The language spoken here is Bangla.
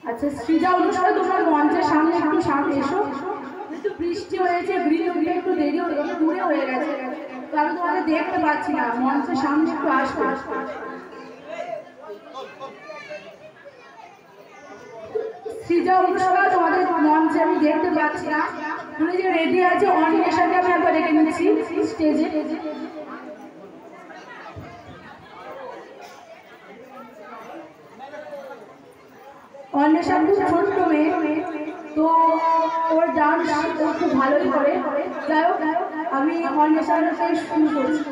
আচ্ছা সৃজা অনুষ্ঠান তোমার মঞ্চের সামনে একটু সামনে এসো। একটু বৃষ্টি হয়েছে, বৃষ্টি একটু দেরি দূরে হয়ে গেছে, তো আমি তোমাকে দেখতে পাচ্ছি না, মঞ্চের সামনে একটু আসবে। সৃজা অনুষ্ঠান তোমাদের মঞ্চে আমি দেখতে পাচ্ছি না, তুমি যে রেডি আছে অন্বেষাকে আমি একবার রেখে নিচ্ছি স্টেজে। অন্বেষা খুব ছোট্ট মেয়ে, তো ওর ডান্স খুব ভালোই করে। যাই হোক আমি অন্বেষার শুরু করছি।